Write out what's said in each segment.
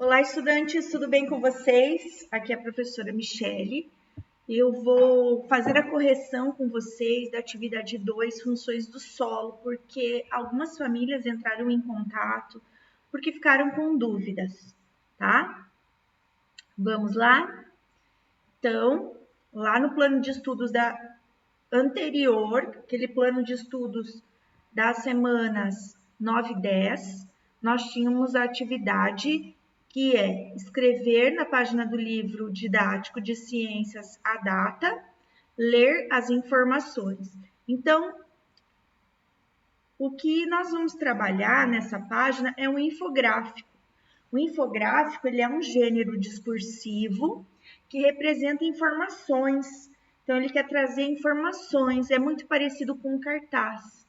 Olá, estudantes, tudo bem com vocês? Aqui é a professora Michele. Eu vou fazer a correção com vocês da atividade 2, funções do solo, porque algumas famílias entraram em contato porque ficaram com dúvidas, tá? Vamos lá? Então, lá no plano de estudos anterior, aquele plano de estudos das semanas 9 e 10, nós tínhamos a atividade que é escrever na página do livro didático de ciências a data, ler as informações. Então, o que nós vamos trabalhar nessa página é um infográfico. O infográfico ele é um gênero discursivo que representa informações. Então, ele quer trazer informações, é muito parecido com um cartaz,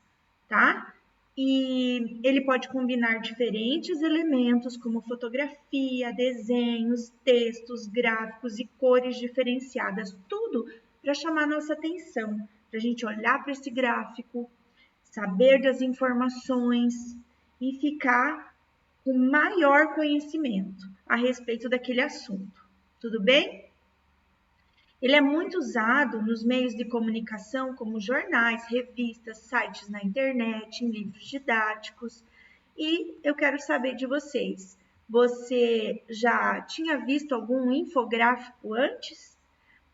tá? E ele pode combinar diferentes elementos, como fotografia, desenhos, textos, gráficos e cores diferenciadas, tudo para chamar nossa atenção, para a gente olhar para esse gráfico, saber das informações e ficar com maior conhecimento a respeito daquele assunto. Tudo bem? Ele é muito usado nos meios de comunicação como jornais, revistas, sites na internet, em livros didáticos. E eu quero saber de vocês, você já tinha visto algum infográfico antes?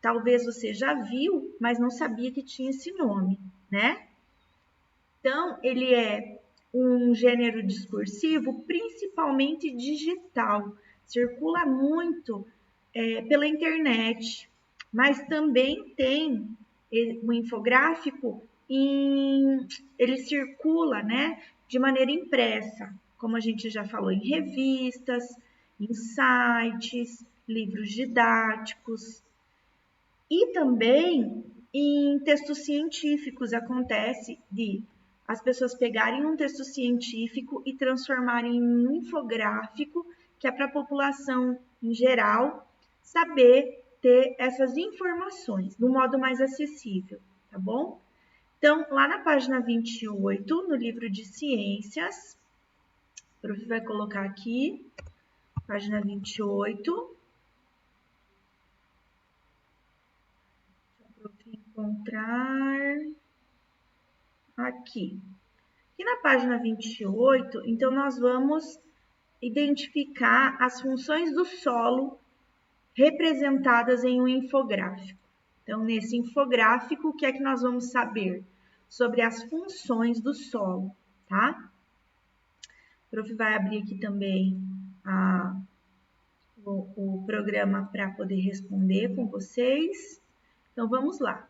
Talvez você já viu, mas não sabia que tinha esse nome, né? Então, ele é um gênero discursivo principalmente digital, circula muito pela internet, mas também tem o infográfico, ele circula, né, de maneira impressa, como a gente já falou, em revistas, em sites, livros didáticos e também em textos científicos acontece de as pessoas pegarem um texto científico e transformarem em um infográfico que é para a população em geral saber ter essas informações do modo mais acessível, tá bom? Então, lá na página 28, no livro de ciências, o prof vai colocar aqui, página 28. Deixa eu encontrar aqui. E na página 28, então, nós vamos identificar as funções do solo representadas em um infográfico. Então, nesse infográfico, o que é que nós vamos saber? Sobre as funções do solo, tá? O prof vai abrir aqui também o programa para poder responder com vocês. Então, vamos lá.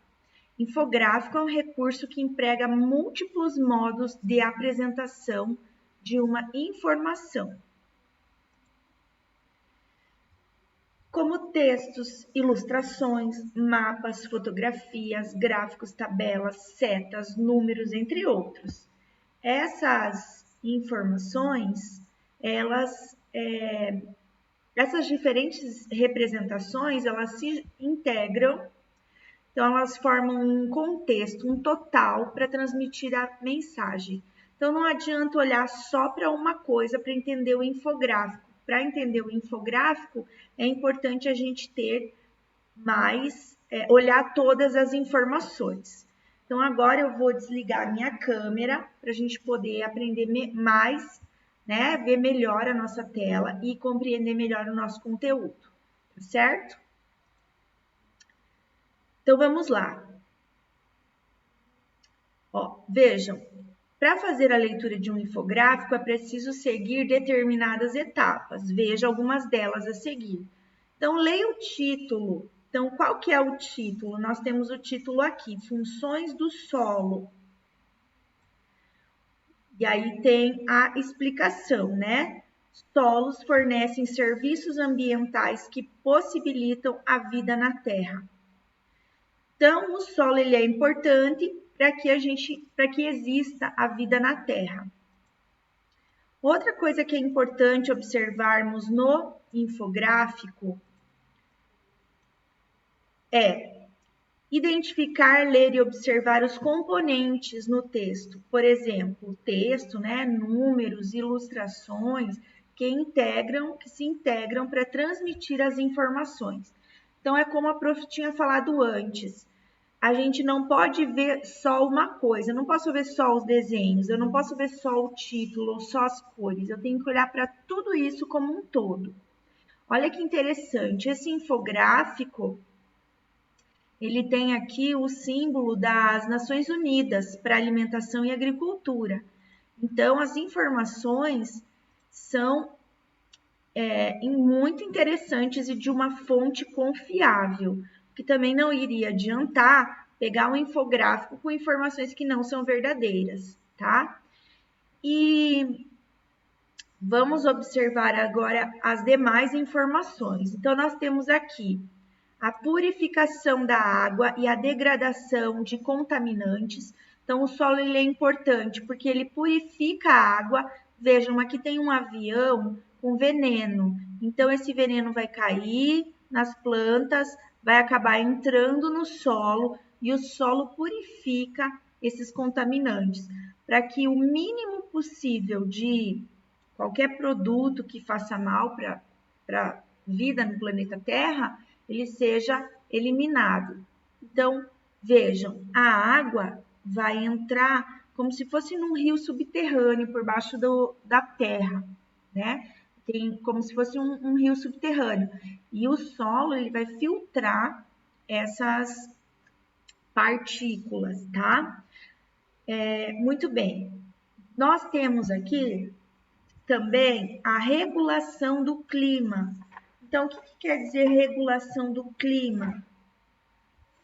Infográfico é um recurso que emprega múltiplos modos de apresentação de uma informação, como textos, ilustrações, mapas, fotografias, gráficos, tabelas, setas, números, entre outros. Essas informações, essas diferentes representações, elas se integram, então elas formam um contexto, um total para transmitir a mensagem. Então não adianta olhar só para uma coisa para entender o infográfico. Para entender o infográfico, é importante a gente ter olhar todas as informações. Então, agora eu vou desligar minha câmera para a gente poder aprender mais, né? Ver melhor a nossa tela e compreender melhor o nosso conteúdo, tá certo? Então, vamos lá. Ó, vejam, para fazer a leitura de um infográfico é preciso seguir determinadas etapas. Veja algumas delas a seguir. Então, leia o título. Então, qual que é o título? Nós temos o título aqui, Funções do Solo. E aí tem a explicação, né? Solos fornecem serviços ambientais que possibilitam a vida na Terra. Então, o solo ele é importante para que exista a vida na Terra. Outra coisa que é importante observarmos no infográfico é identificar, ler e observar os componentes no texto. Por exemplo, o texto, né, números, ilustrações, que se integram para transmitir as informações. Então, é como a prof tinha falado antes. A gente não pode ver só uma coisa, eu não posso ver só os desenhos, eu não posso ver só o título ou só as cores, eu tenho que olhar para tudo isso como um todo. Olha que interessante, esse infográfico, ele tem aqui o símbolo das Nações Unidas para Alimentação e Agricultura. Então, as informações são muito interessantes e de uma fonte confiável, que também não iria adiantar pegar um infográfico com informações que não são verdadeiras, tá? E vamos observar agora as demais informações. Então, nós temos aqui a purificação da água e a degradação de contaminantes. Então, o solo ele é importante porque ele purifica a água. Vejam, aqui tem um avião com veneno. Então, esse veneno vai cair nas plantas, vai acabar entrando no solo e o solo purifica esses contaminantes para que o mínimo possível de qualquer produto que faça mal para a vida no planeta Terra, ele seja eliminado. Então, vejam, a água vai entrar como se fosse num rio subterrâneo por baixo da terra, né? Tem como se fosse um rio subterrâneo. E o solo ele vai filtrar essas partículas, tá? Muito bem. Nós temos aqui também a regulação do clima. Então, o que quer dizer regulação do clima?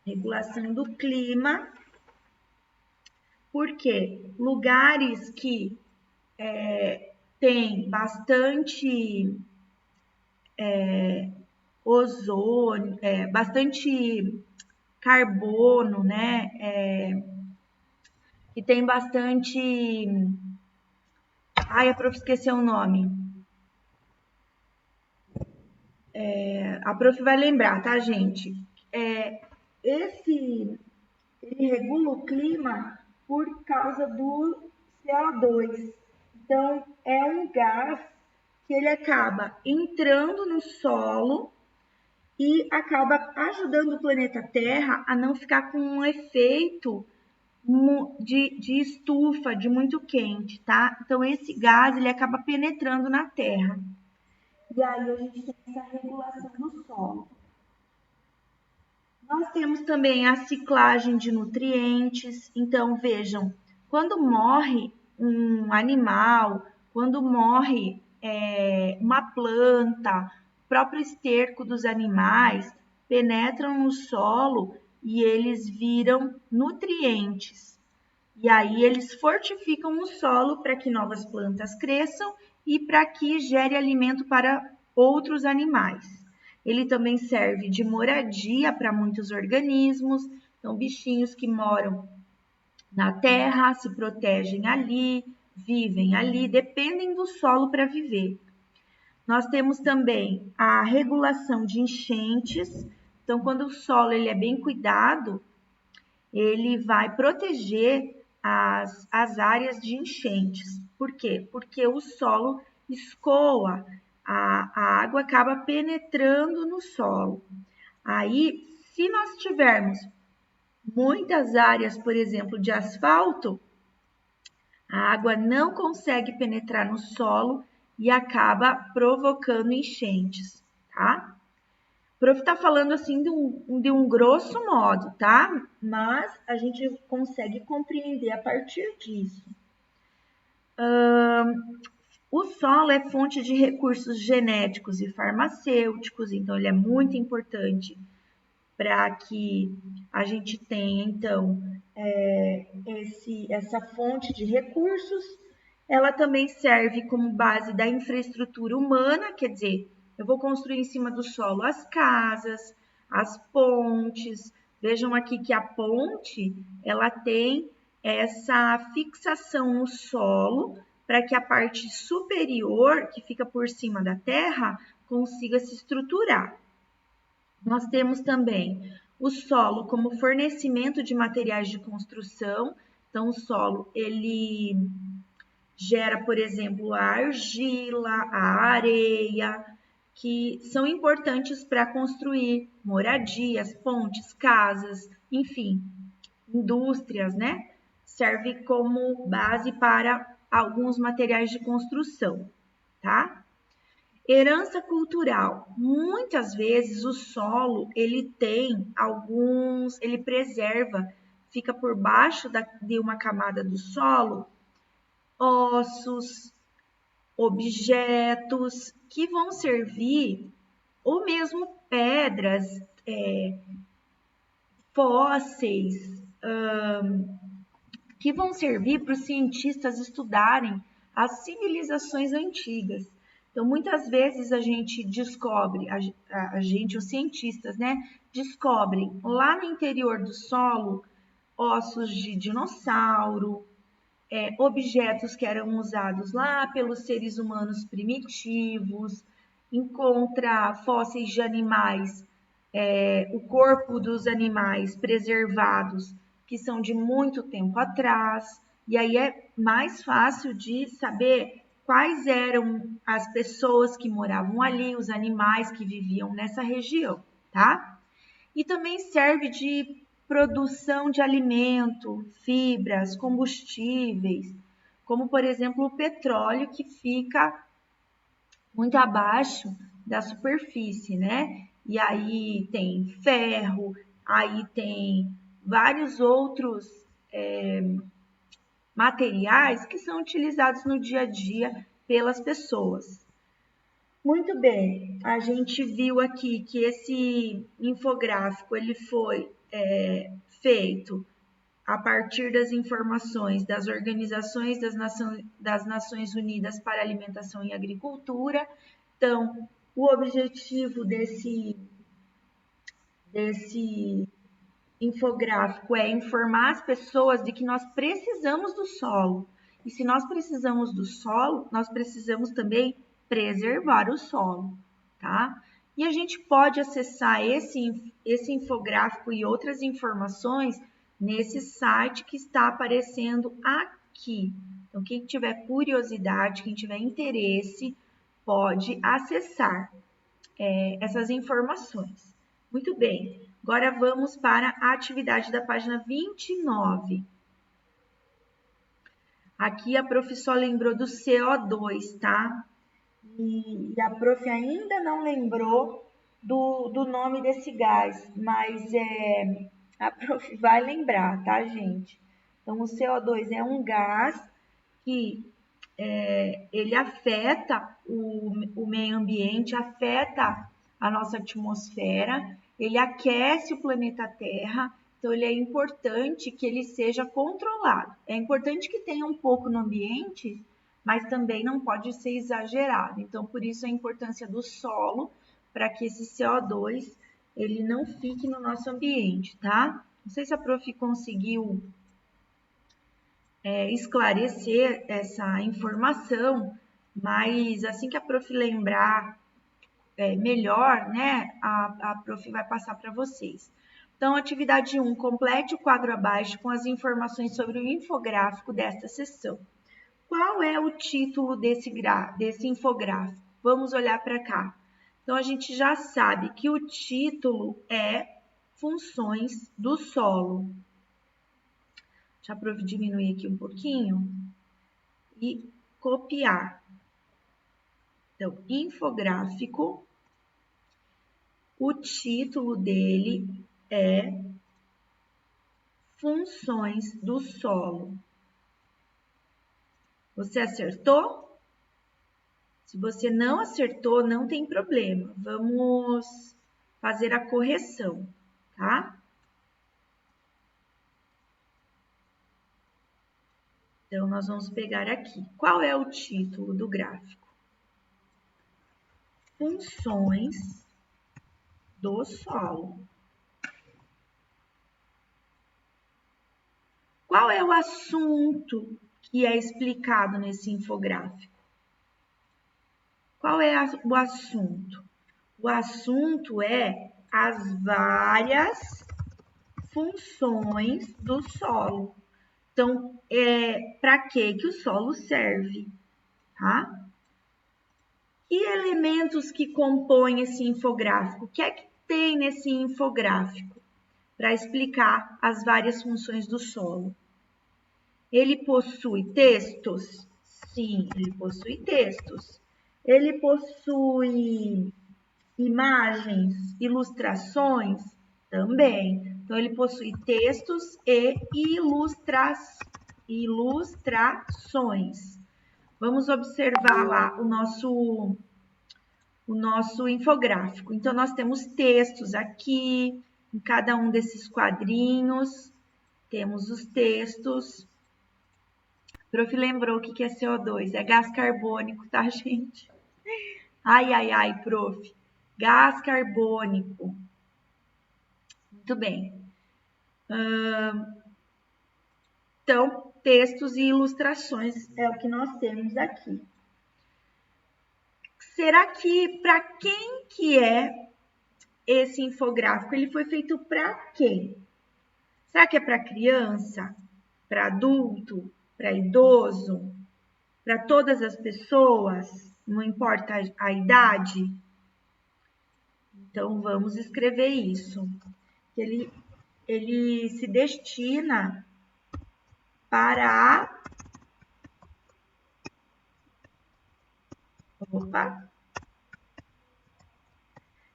Regulação do clima, porque lugares que tem bastante ozônio, bastante carbono, né? Que tem bastante... Ai, a prof esqueceu o nome. A prof vai lembrar, tá, gente? Ele regula o clima por causa do CO2. Então, é um gás que ele acaba entrando no solo e acaba ajudando o planeta Terra a não ficar com um efeito de estufa, de muito quente, tá? Então, esse gás, ele acaba penetrando na Terra. E aí, a gente tem essa regulação do solo. Nós temos também a ciclagem de nutrientes. Então, vejam, quando morre um animal, quando morre uma planta, o próprio esterco dos animais penetram no solo e eles viram nutrientes. E aí eles fortificam o solo para que novas plantas cresçam e para que gere alimento para outros animais. Ele também serve de moradia para muitos organismos, então bichinhos que moram na terra, se protegem ali, vivem ali, dependem do solo para viver. Nós temos também a regulação de enchentes. Então, quando o solo ele é bem cuidado, ele vai proteger as áreas de enchentes. Por quê? Porque o solo escoa, a água acaba penetrando no solo. Aí, se nós tivermos muitas áreas, por exemplo, de asfalto, a água não consegue penetrar no solo e acaba provocando enchentes, tá? O prof está falando assim de um grosso modo, tá? Mas a gente consegue compreender a partir disso. O solo é fonte de recursos genéticos e farmacêuticos, então ele é muito importante para que a gente tenha, então, essa fonte de recursos. Ela também serve como base da infraestrutura humana, quer dizer, eu vou construir em cima do solo as casas, as pontes. Vejam aqui que a ponte, ela tem essa fixação no solo para que a parte superior, que fica por cima da terra, consiga se estruturar. Nós temos também o solo como fornecimento de materiais de construção. Então, o solo, ele gera, por exemplo, a argila, a areia, que são importantes para construir moradias, pontes, casas, enfim, indústrias, né? Serve como base para alguns materiais de construção, tá? Herança cultural. Muitas vezes o solo, ele preserva, fica por baixo de uma camada do solo, ossos, objetos que vão servir, ou mesmo pedras, fósseis, que vão servir para os cientistas estudarem as civilizações antigas. Então, muitas vezes a gente descobre, os cientistas, né, descobrem lá no interior do solo ossos de dinossauro, objetos que eram usados lá pelos seres humanos primitivos, encontra fósseis de animais, o corpo dos animais preservados, que são de muito tempo atrás, e aí é mais fácil de saber quais eram as pessoas que moravam ali, os animais que viviam nessa região, tá? E também serve de produção de alimento, fibras, combustíveis, como por exemplo o petróleo que fica muito abaixo da superfície, né? E aí tem ferro, aí tem vários outros materiais que são utilizados no dia a dia pelas pessoas. Muito bem, a gente viu aqui que esse infográfico ele foi feito a partir das informações das organizações das Nações Unidas para Alimentação e Agricultura. Então, o objetivo desse infográfico é informar as pessoas de que nós precisamos do solo. E se nós precisamos do solo, nós precisamos também preservar o solo, tá? E a gente pode acessar esse infográfico e outras informações nesse site que está aparecendo aqui. Então, quem tiver curiosidade, quem tiver interesse, pode acessar essas informações. Muito bem, agora vamos para a atividade da página 29. Aqui a prof só lembrou do CO2, tá? E a prof ainda não lembrou do nome desse gás, mas a prof vai lembrar, tá, gente? Então, o CO2 é um gás que ele afeta o meio ambiente, afeta a nossa atmosfera, ele aquece o planeta Terra, então ele é importante que ele seja controlado. É importante que tenha um pouco no ambiente, mas também não pode ser exagerado. Então, por isso a importância do solo, para que esse CO2 ele não fique no nosso ambiente, tá? Não sei se a prof conseguiu esclarecer essa informação, mas assim que a prof lembrar melhor, né, a prof vai passar para vocês. Então, atividade 1, complete o quadro abaixo com as informações sobre o infográfico desta sessão. Qual é o título desse infográfico? Vamos olhar para cá. Então, a gente já sabe que o título é Funções do Solo. Deixa a prof diminuir aqui um pouquinho e copiar. Então, infográfico, o título dele é Funções do Solo. Você acertou? Se você não acertou, não tem problema. Vamos fazer a correção, tá? Então, nós vamos pegar aqui. Qual é o título do gráfico? Funções do solo. Qual é o assunto que é explicado nesse infográfico? Qual é o assunto? O assunto é as várias funções do solo. Então, para que o solo serve, tá? Que elementos que compõem esse infográfico? O que é que tem nesse infográfico para explicar as várias funções do solo? Ele possui textos? Sim, ele possui textos. Ele possui imagens, ilustrações? Também. Então, ele possui textos e ilustrações. Vamos observar lá o nosso infográfico. Então, nós temos textos aqui, em cada um desses quadrinhos, temos os textos. O prof. lembrou o que é CO2, é gás carbônico, tá, gente? Ai, ai, ai, prof. Gás carbônico. Muito bem. Então, textos e ilustrações é o que nós temos aqui. Será que para quem que é esse infográfico? Ele foi feito para quem? Será que é para criança? Para adulto? Para idoso? Para todas as pessoas? Não importa a idade? Então, vamos escrever isso. Ele se destina para a... Opa!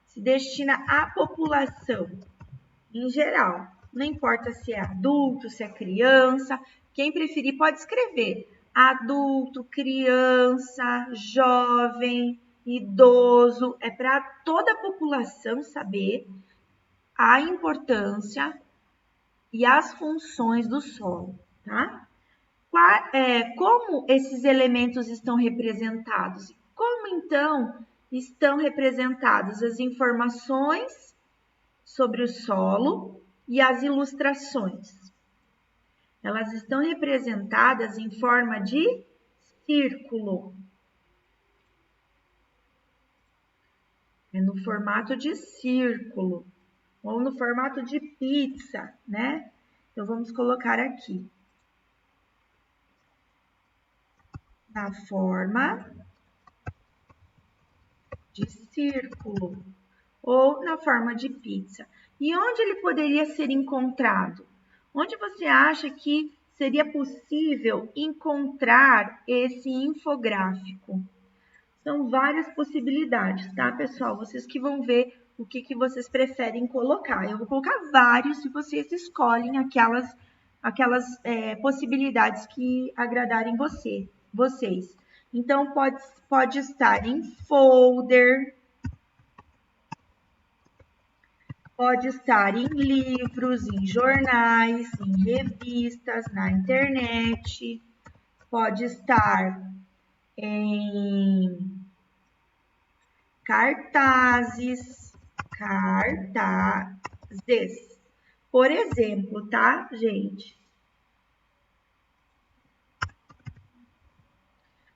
Se destina à população em geral. Não importa se é adulto, se é criança. Quem preferir pode escrever adulto, criança, jovem, idoso. É para toda a população saber a importância e as funções do solo, tá? Como esses elementos estão representados? Como então estão representadas as informações sobre o solo e as ilustrações? Elas estão representadas em forma de círculo. É no formato de círculo ou no formato de pizza, né? Então, vamos colocar aqui. Na forma de círculo ou na forma de pizza. E onde ele poderia ser encontrado? Onde você acha que seria possível encontrar esse infográfico? São várias possibilidades, tá, pessoal? Vocês que vão ver o que vocês preferem colocar. Eu vou colocar vários e vocês escolhem aquelas possibilidades que agradarem vocês. Então, pode estar em folder, pode estar em livros, em jornais, em revistas, na internet, pode estar em cartazes. Por exemplo, tá, gente?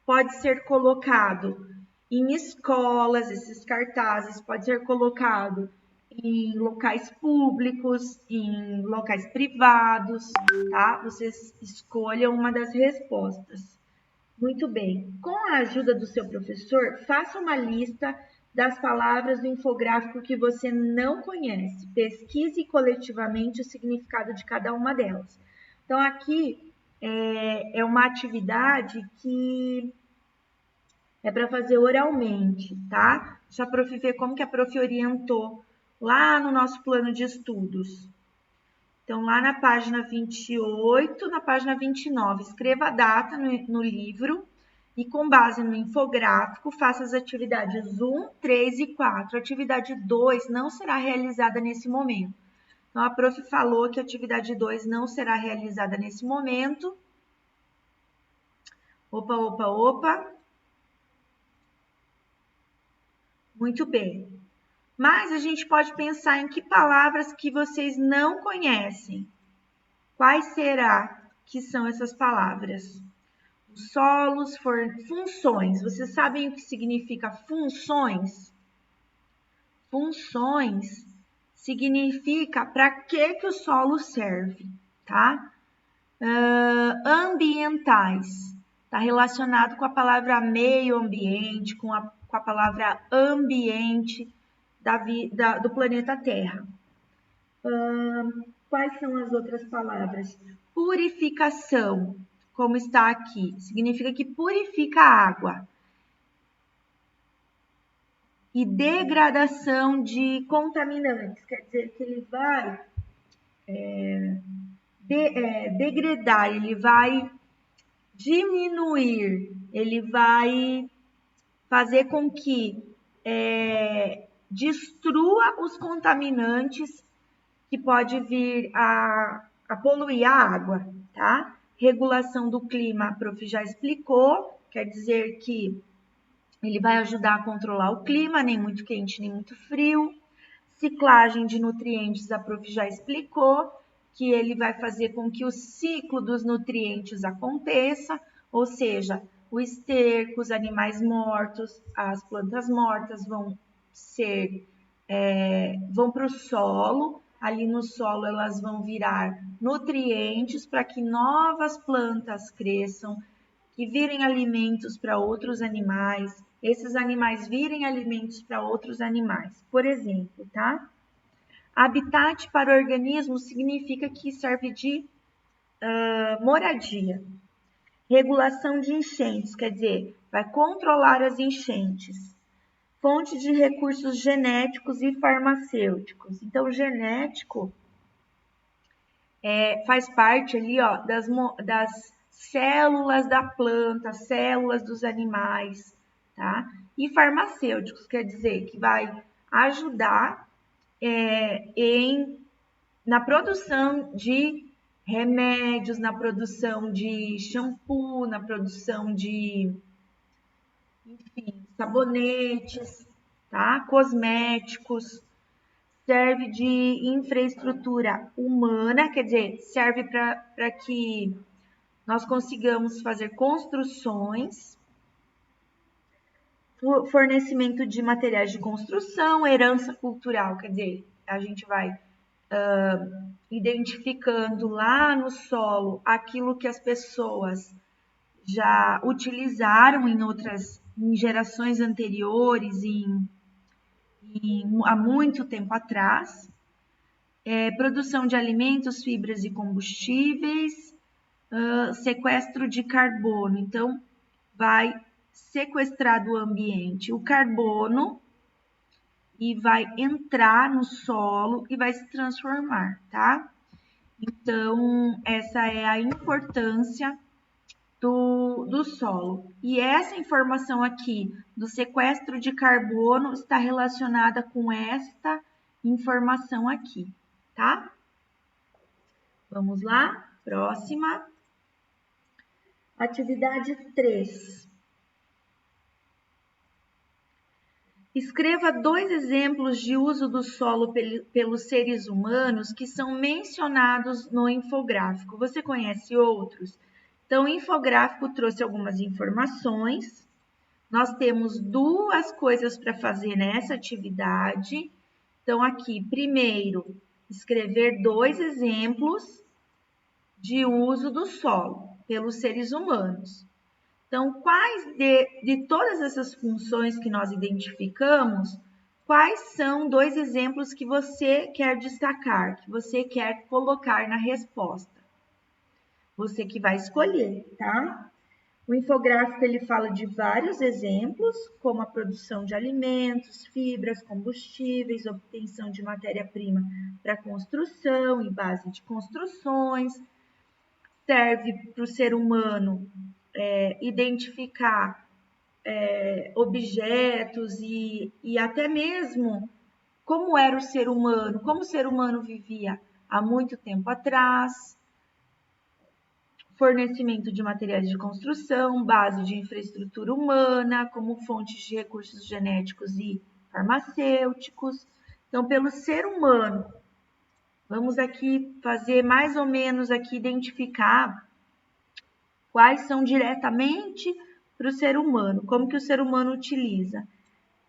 Pode ser colocado em escolas, esses cartazes, pode ser colocado em locais públicos, em locais privados, tá? Vocês escolham uma das respostas. Muito bem. Com a ajuda do seu professor, faça uma lista das palavras do infográfico que você não conhece. Pesquise coletivamente o significado de cada uma delas. Então, aqui é uma atividade que é para fazer oralmente, tá? Deixa a prof ver como que a prof orientou lá no nosso plano de estudos. Então, lá na página 28, na página 29, escreva a data no livro e, com base no infográfico, faça as atividades 1, 3 e 4. A atividade 2 não será realizada nesse momento. Então, a prof falou que a atividade 2 não será realizada nesse momento. Opa. Muito bem. Mas a gente pode pensar em que palavras que vocês não conhecem. Quais será que são essas palavras? Solos, funções. Vocês sabem o que significa funções? Funções significa para que o solo serve, tá? Ambientais. Está relacionado com a palavra meio ambiente, com a palavra ambiente do planeta Terra. Quais são as outras palavras? Purificação, como está aqui, significa que purifica a água. E degradação de contaminantes, quer dizer que ele vai degradar, ele vai diminuir, ele vai fazer com que destrua os contaminantes que pode vir a poluir a água, tá? Regulação do clima, a prof já explicou, quer dizer que ele vai ajudar a controlar o clima, nem muito quente, nem muito frio. Ciclagem de nutrientes, a prof já explicou, que ele vai fazer com que o ciclo dos nutrientes aconteça, ou seja, o esterco, os animais mortos, as plantas mortas vão para o solo, ali no solo elas vão virar nutrientes para que novas plantas cresçam, que virem alimentos para outros animais, esses animais virem alimentos para outros animais. Por exemplo, tá? Habitat para organismo significa que serve de moradia. Regulação de enchentes, quer dizer, vai controlar as enchentes. Fonte de recursos genéticos e farmacêuticos. Então, genético faz parte ali, ó, das células da planta, células dos animais, tá? E farmacêuticos, quer dizer, que vai ajudar na produção de remédios, na produção de shampoo, na produção de, enfim, sabonetes, tá? Cosméticos. Serve de infraestrutura humana, quer dizer, serve para que nós consigamos fazer construções, fornecimento de materiais de construção, herança cultural, quer dizer, a gente vai identificando lá no solo aquilo que as pessoas já utilizaram em gerações anteriores, há muito tempo atrás. Produção de alimentos, fibras e combustíveis, sequestro de carbono. Então, vai sequestrar do ambiente o carbono e vai entrar no solo e vai se transformar, tá? Então, essa é a importância do solo. E essa informação aqui do sequestro de carbono está relacionada com esta informação aqui, tá? Vamos lá, próxima. Atividade 3. Escreva 2 exemplos de uso do solo pelos seres humanos que são mencionados no infográfico. Você conhece outros? Então, o infográfico trouxe algumas informações. Nós temos 2 coisas para fazer nessa atividade. Então, aqui, primeiro, escrever 2 exemplos de uso do solo pelos seres humanos. Então, quais de todas essas funções que nós identificamos, quais são 2 exemplos que você quer destacar, que você quer colocar na resposta? Você que vai escolher, tá? O infográfico ele fala de vários exemplos, como a produção de alimentos, fibras, combustíveis, obtenção de matéria-prima para construção e base de construções. Serve para o ser humano identificar objetos e até mesmo como era o ser humano, como o ser humano vivia há muito tempo atrás. Fornecimento de materiais de construção, base de infraestrutura humana, como fontes de recursos genéticos e farmacêuticos. Então, pelo ser humano, vamos aqui fazer mais ou menos aqui identificar quais são diretamente para o ser humano, como que o ser humano utiliza.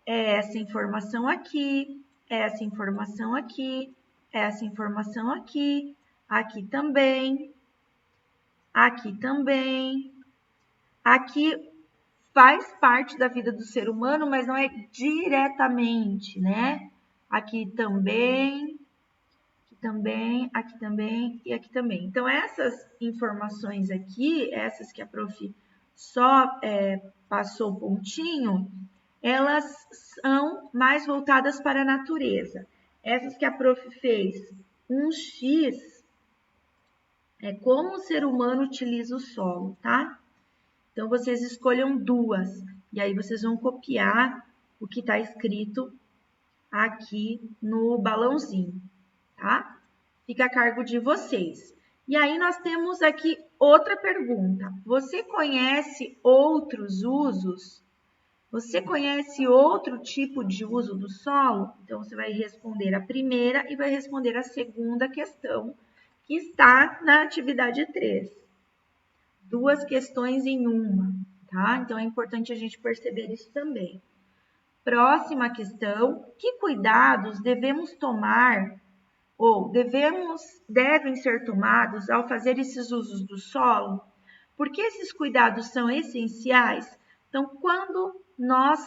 Essa informação aqui, essa informação aqui, essa informação aqui, aqui também. aqui também. Aqui faz parte da vida do ser humano, mas não é diretamente, né? Aqui também, aqui também e aqui também. Então, essas informações aqui, essas que a prof só passou o pontinho, elas são mais voltadas para a natureza. Essas que a prof fez um X é como o ser humano utiliza o solo, tá? Então, vocês escolham duas, e aí vocês vão copiar o que está escrito aqui no balãozinho, tá? Fica a cargo de vocês. E aí, nós temos aqui outra pergunta. Você conhece outros usos? Você conhece outro tipo de uso do solo? Então, você vai responder a primeira e vai responder a segunda questão, que está na atividade 3. Duas questões em uma, tá? Então, é importante a gente perceber isso também. Próxima questão: que cuidados devemos tomar ou devem ser tomados ao fazer esses usos do solo? Porque esses cuidados são essenciais? Então, quando nós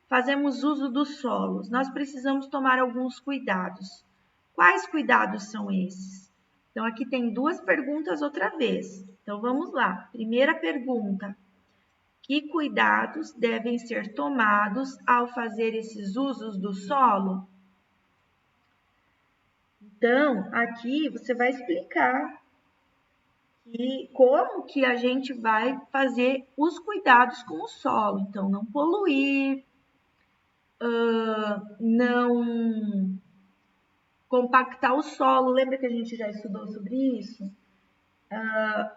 fazemos uso dos solos, nós precisamos tomar alguns cuidados. Quais cuidados são esses? Então, aqui tem duas perguntas outra vez. Então, vamos lá. Primeira pergunta: que cuidados devem ser tomados ao fazer esses usos do solo? Então, aqui você vai explicar como que a gente vai fazer os cuidados com o solo. Então, não poluir, não compactar o solo. Lembra que a gente já estudou sobre isso?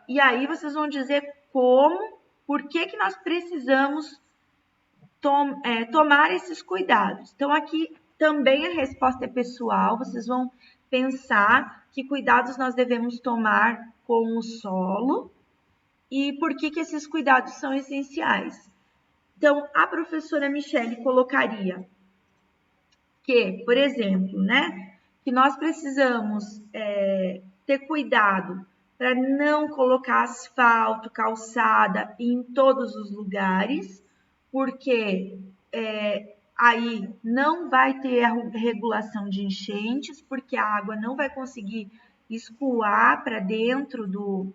E aí vocês vão dizer por que nós precisamos tomar esses cuidados. Então, aqui também a resposta é pessoal. Vocês vão pensar que cuidados nós devemos tomar com o solo e por que esses cuidados são essenciais. Então, a professora Michele colocaria que, por exemplo, né, que nós precisamos ter cuidado para não colocar asfalto, calçada em todos os lugares, porque aí não vai ter a regulação de enchentes, porque a água não vai conseguir escoar para dentro do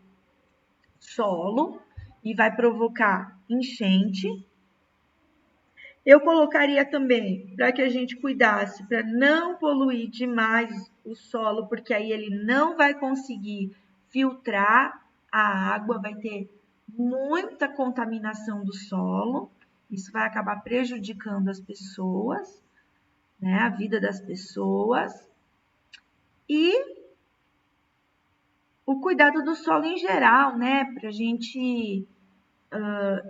solo e vai provocar enchente. Eu colocaria também para que a gente cuidasse para não poluir demais o solo, porque aí ele não vai conseguir filtrar a água, vai ter muita contaminação do solo. Isso vai acabar prejudicando as pessoas, né, a vida das pessoas. E o cuidado do solo em geral, né, para a gente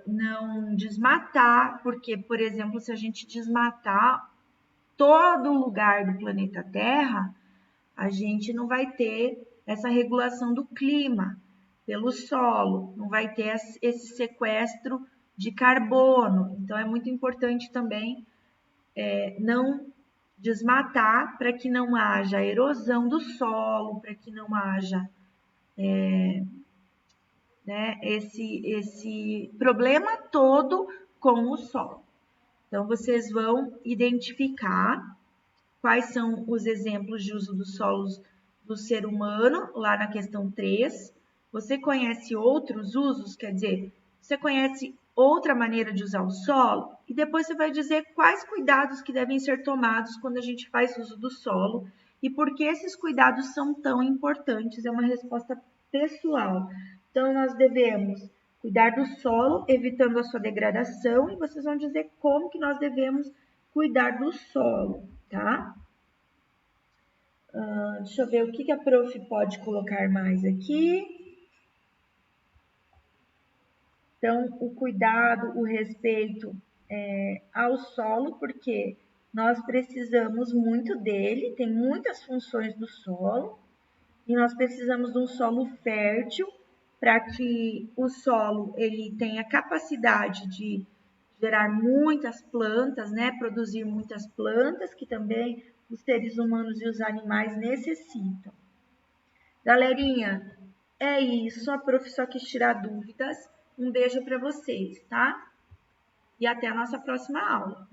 não desmatar, porque, por exemplo, se a gente desmatar todo lugar do planeta Terra, a gente não vai ter essa regulação do clima pelo solo, não vai ter esse sequestro de carbono. Então, é muito importante também não desmatar para que não haja erosão do solo, para que não haja esse problema todo com o solo. Então, vocês vão identificar quais são os exemplos de uso dos solos do ser humano, lá na questão 3. Você conhece outros usos? Quer dizer, você conhece outra maneira de usar o solo? E depois você vai dizer quais cuidados que devem ser tomados quando a gente faz uso do solo e por que esses cuidados são tão importantes. É uma resposta pessoal. Então, nós devemos cuidar do solo, evitando a sua degradação, e vocês vão dizer como que nós devemos cuidar do solo, tá? Deixa eu ver o que a prof pode colocar mais aqui. Então, o cuidado, o respeito ao solo, porque nós precisamos muito dele, tem muitas funções do solo, e nós precisamos de um solo fértil para que o solo ele tenha capacidade de gerar muitas plantas, né? Produzir muitas plantas que também os seres humanos e os animais necessitam. Galerinha, É isso, a prof só quis tirar dúvidas. Um beijo para vocês, tá? E até a nossa próxima aula.